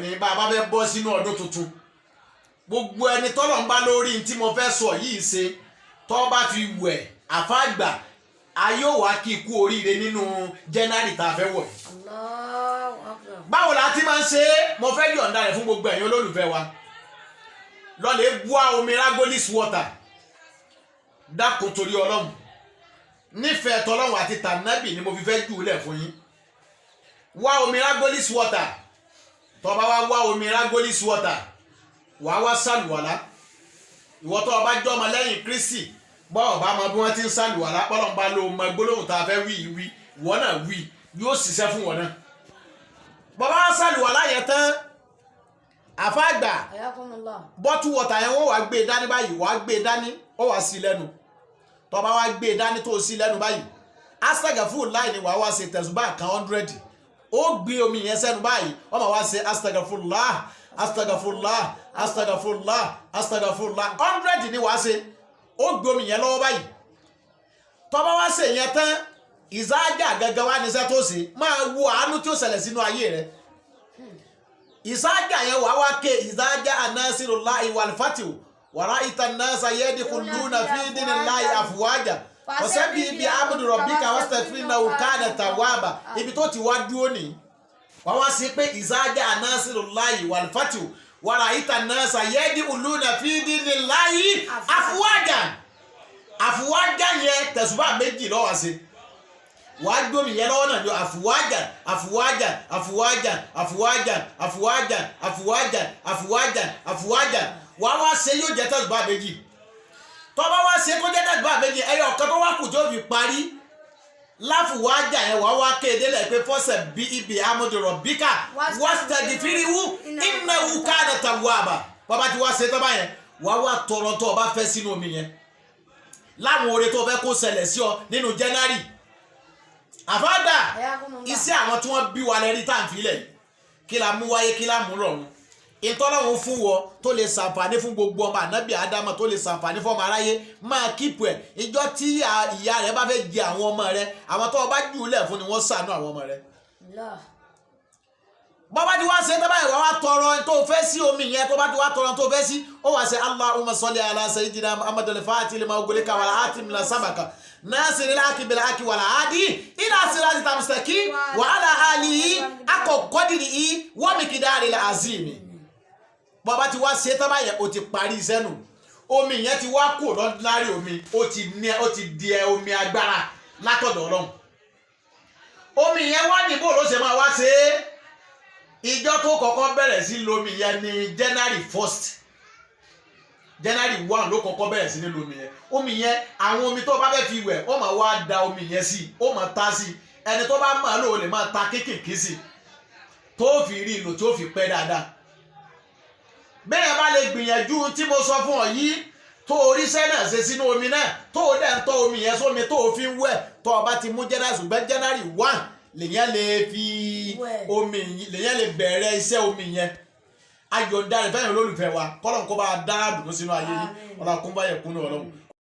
ní bá a bá fẹ́ bọ́ sínú ọdún tuntun gbogbo ẹni tọ́lọ̀ ń bá lórí tí mo fẹ́ sọ yìí ṣe tọ́ bá fi wẹ̀ àfáàgbà ayé ò wá kí ikú oríire nínú January tá a fẹ́ wọ̀. báwo la ti máa ń ṣe é mo fẹ́ yọ̀ǹda rẹ̀ fún gbogbo ẹ̀yin olólùfẹ́ wa lọ́lẹ̀ bua omi ragolis water dákun torí ọlọ́run nífẹ̀ẹ́ tọ́lọ́run àti tànábì ni mo fi fẹ́ jù ú lẹ̀ fún yín wá omi ragolis water tó bá wá omi ragolis water wàá wá sàlùwàlá ìwọ tó o bá jọ́ ọmọ lẹ́yìn Kristi bọ́ ọ̀bá mọ bí wọ́n ti ń sàlùwàlá pọ́lọ́n bá lo ọmọ gbólóhùn tá a fẹ́ wí ìwọ náà wí yóò ṣiṣẹ́ fún wọn náà bàbá wá sàlùwàlá yẹn tán àfáàgbà bọ́tù wọ̀tà yẹn wọ́n wá gbé e dání báyìí wàá gbé e dání ó wàá sí lẹ́nu tó bá wá gbé e dání tó sí lẹ́nu báyìí astagfirullah ni wàá wá ṣe tẹ̀sùbá kan 100 ó gbé omi yẹn sẹ́nu báyìí ó máa wá ṣe astagfirullah astagfirullah astagfirullah astagfirullah 100 ni wàá ṣe ó gbé omi yẹn lọ́wọ́ báyìí tó bá wá ṣe yẹn tán ìsáájà gẹ́gẹ́ wá níṣẹ́ tó ṣe máa wo àánú tí ó ṣẹlẹ̀ sínú ayé rẹ̀ ìsáájà yẹn wàá wá ké ìsáájà anasirullahi wal fatihu wàrà ìtàn nasa yadkhuluna fi dinillahi afwaja wasabbih bihamdi rabbika wastaghfirhu kana tawwaba ibi tó ti wá dúró ní wàá wá sí pé ìsáájà anasirullahi wal fatihu wàrà ìtàn nasa yadkhuluna fi dinillahi afwaja yẹn tẹ̀sùbá méjì lọ́wọ́ sí wàá gbómi yẹn lọ́wọ́ náà yọ àfùwájà àfùwájà àfùwájà àfùwájà àfùwájà àfùwájà àfùwájà àfùwájà wàá wá ṣe yóò jẹ́ tẹ̀sùbá méjì tó bá wá ṣe tó jẹ́ tẹ̀sùbá méjì ẹyọ ọ̀kan tó wá kù tó fi parí láfùwájà yẹn wàá wá kéde lẹ̀ pé fọ́sẹ̀ bí ibi amúdùrọ̀ bíkà wastaghfirhu innahu kana tawwaba bàbá tí wàá ṣe tó bá yẹn wàá wá tọrọ tó o bá fẹ́ sínú omi yẹn láwọn oore tó o fẹ́ kó ṣẹlẹ̀ sí ọ nínú January àfáàgbà iṣẹ́ àwọn tí wọ́n bí wa lẹ́rí tá à ń filẹ̀ kí la mú wáyé kí la mú rọ̀rùn ìtọ́lọ́run fún wọ tó lè ṣàǹfààní fún gbogbo ọmọ ànábì ádámọ̀ tó lè ṣàǹfààní fún ọmọ aráyé máa kíìpù ẹ̀ ìjọ tí ìyá rẹ̀ bá fẹ́ jẹ àwọn ọmọ rẹ̀ àwọn tó bá jù lẹ̀ fún ni wọ́n ṣàánú àwọn ọmọ rẹ̀. bọ́bá ti wá ṣe tó báyìí wá tọrọ tó fẹ́ sí omi yẹn tó bá ti wá tọrọ tó fẹ́ sí ó wá ṣe Allahumma salli ala sayyidina Muhammadul Fatih lima ugulika wal hatim lima sabaka ناصر الحق بالحق والهادي إلى صراط المستقيم وعلى آله حق قدره ومقداره العظيم bàbá ti wá ṣe tán báyẹn ó ti parí iṣẹ́ nù omi yẹn ti wá kó lọ́dúnlárí omi ó ti di omi agbára látọ̀dọ̀ Ọlọ́run omi yẹn wá níbo ló ṣe máa wá ṣe é ìjọ tó kọ́kọ́ bẹ̀rẹ̀ sí lomi yẹn ní January 1st January 1 ló kọ́kọ́ bẹ̀rẹ̀ sí ní lomi yẹn omi yẹn àwọn omi tó bá fẹ́ fi wẹ̀ ó máa wá da omi yẹn sí ó máa ta sí ẹni tó bá máa lò ó lè máa ta kéékèèké sí tó fi rí ìlò tó fi pẹ́ dáadáa bẹ́ẹ̀ bá lè gbìyànjú tí mo sọ fún ọ yìí tó oríṣẹ́ náà ṣe sínú omi náà tó o dẹ̀ ń tọ́ omi yẹn sómi tó o fi ń wẹ̀ tó o bá ti mú January ṣùgbọ́n January 1 lèyàn lè fi omi lèyàn lè bẹ̀rẹ̀ iṣẹ́ omi yẹn ayọ̀ǹda rẹ̀ fẹ́yìn olólùfẹ́ wa kọ́lọ̀ kó bá dára dùn sínú ayé yìí ọlọ́kùnrin bá yẹ kúnnú Ọlọ́run